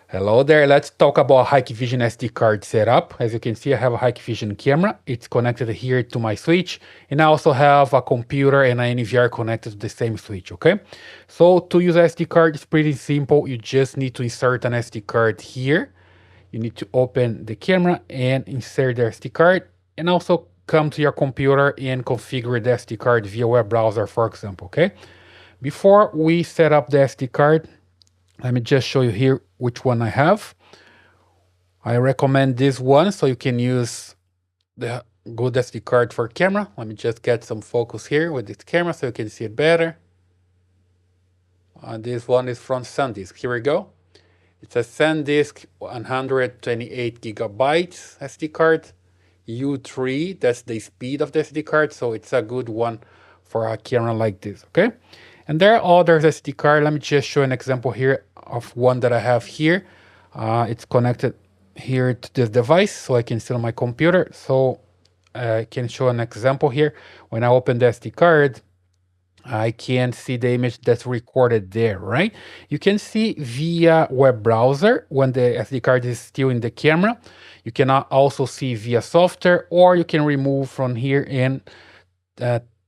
Hello there. Let's talk about Hikvision SD card setup. As you can see, I have a Hikvision camera. It's connected here to my switch, and I also have a computer and an NVR connected to the same switch. Okay. So to use SD card, it's pretty simple. You just need to insert an SD card here. You need to open the camera and insert the SD card, and also come to your computer and configure the SD card via web browser, for example. Okay. Before we set up the SD card, let me just show you here which one I have. I recommend this one so you can use the good SD card for camera. Let me just get some focus here with this camera so you can see it better. This one is from SanDisk. Here we go. It's a SanDisk 128 gigabytes SD card. U3, that's the speed of the SD card, so it's a good one for a camera like this, okay? And there are other SD card. Let me just show an example here of one that I have here. It's connected here to this device, so I can see on my computer. So I can show an example here. When I open the SD card, I can see the image that's recorded there, right? You can see via web browser when the SD card is still in the camera. You can also see via software, or you can remove from here and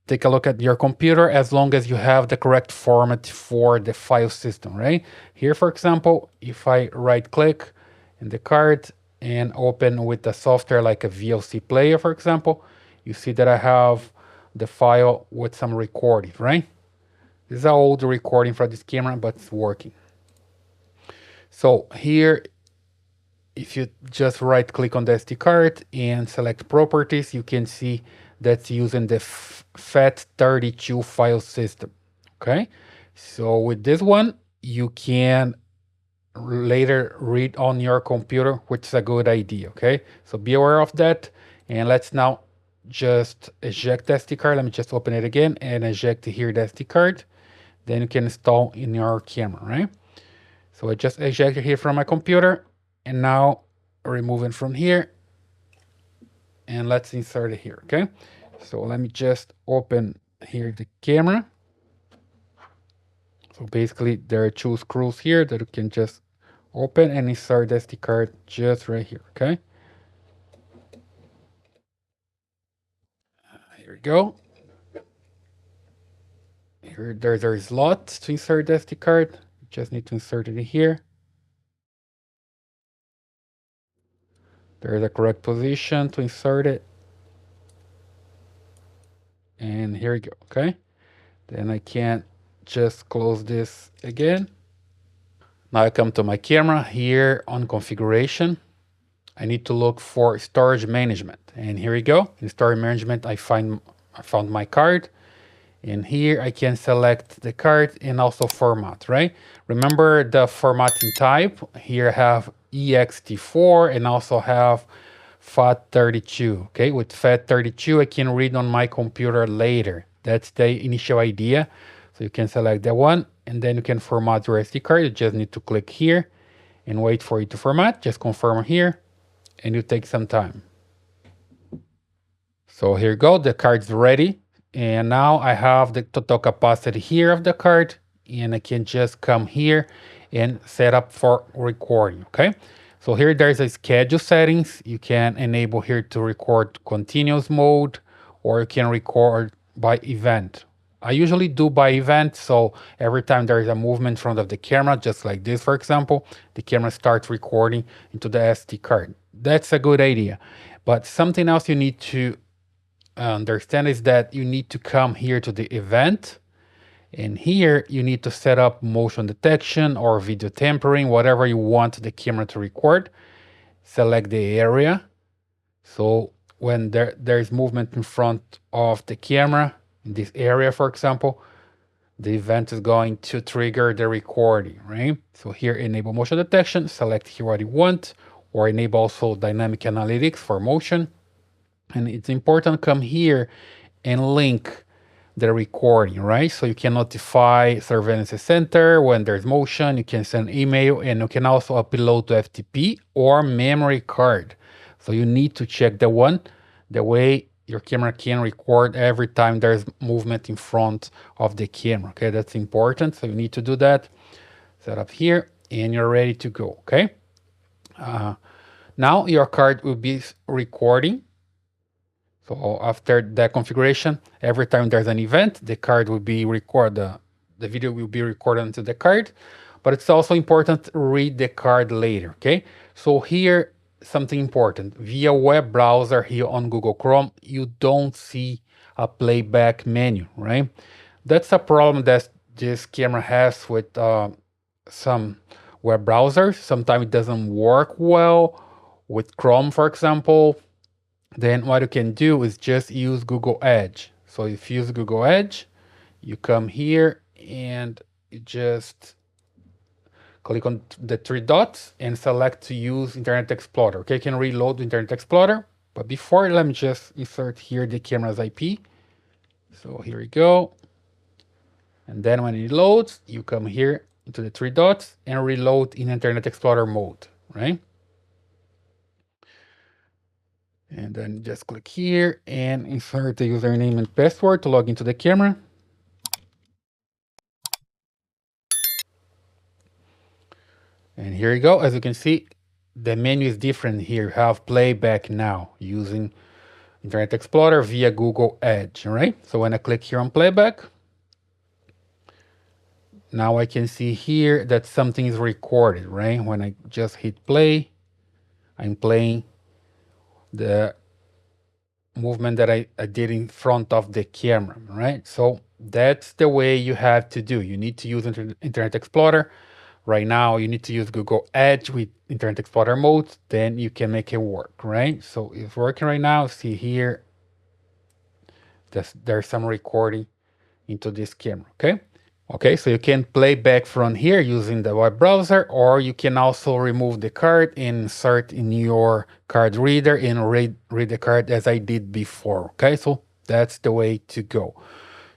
take a look at your computer as long as you have the correct format for the file system, right? Here, for example, if I right click in the card and open with the software like a VLC player, for example, you see that I have the file with some recording, right? This is an old recording from this camera, but it's working. So here, if you just right click on the SD card and select properties, you can see that's using the FAT32 file system, okay? So with this one, you can later read on your computer, which is a good idea, okay? So be aware of that. And let's now just eject the SD card. Let me just open it again and eject here the SD card. Then you can install in your camera, right? So I just ejected here from my computer, and now remove it from here, and let's insert it here, okay? So let me just open here the camera. So basically there are two screws here that you can just open and insert the SD card just right here, okay? Here we go. Here there's a slot to insert the SD card. You just need to insert it in here. There's a correct position to insert it. And here we go, okay? Then I can just close this again. Now I come to my camera here on configuration. I need to look for storage management. And here we go. In storage management, I found my card. And here I can select the card and also format, right? Remember the formatting type. Here I have ext4 and also have FAT32, okay? With FAT32, I can read on my computer later. That's the initial idea. So you can select that one, and then you can format your SD card. You just need to click here and wait for it to format. Just confirm here, and you take some time. So here you go, the card's ready. And now I have the total capacity here of the card, and I can just come here and set up for recording, okay? So here there's a schedule settings. You can enable here to record continuous mode, or you can record by event. I usually do by event, so every time there is a movement in front of the camera, just like this, for example, the camera starts recording into the SD card. That's a good idea. But something else you need to understand is that you need to come here to the event, and here you need to set up motion detection or video tampering, whatever you want the camera to record. Select the area. So when there's movement in front of the camera, in this area, for example, the event is going to trigger the recording, right? So here, enable motion detection, select here what you want, or enable also dynamic analytics for motion. And it's important to come here and link the recording, right? So you can notify surveillance center when there's motion, you can send email, and you can also upload to FTP or memory card. So you need to check the one, the way your camera can record every time there's movement in front of the camera, okay? That's important, so you need to do that. Set up here, and you're ready to go, okay? Now your card will be recording. So after that configuration, every time there's an event, the card will be recorded, the video will be recorded into the card. But it's also important to read the card later, okay? So here, something important. Via web browser here on Google Chrome, you don't see a playback menu, right? That's a problem that this camera has with some web browsers. Sometimes it doesn't work well with Chrome, for example. Then what you can do is just use Google Edge. So if you use Google Edge, you come here and you just click on the three dots and select to use Internet Explorer. Okay, you can reload Internet Explorer, but before, let me just insert here the camera's IP. So here we go. And then when it loads, you come here into the three dots and reload in Internet Explorer mode, right? And then just click here and insert the username and password to log into the camera. And here you go. As you can see, the menu is different here. You have playback now using Internet Explorer via Google Edge, right? So when I click here on playback, now I can see here that something is recorded, right? When I just hit play, I'm playing the movement that I did in front of the camera, right? So that's the way you have to do. You need to use Internet Explorer. Right now, you need to use Google Edge with Internet Explorer mode, then you can make it work, right? So it's working right now. See here, there's some recording into this camera, okay? Okay, so you can play back from here using the web browser, or you can also remove the card and insert in your card reader and read the card as I did before, okay? So that's the way to go.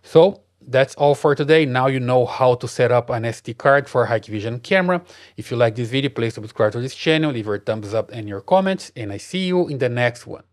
So that's all for today. Now you know how to set up an SD card for a Hikvision camera. If you like this video, please subscribe to this channel, leave your thumbs up and your comments, and I see you in the next one.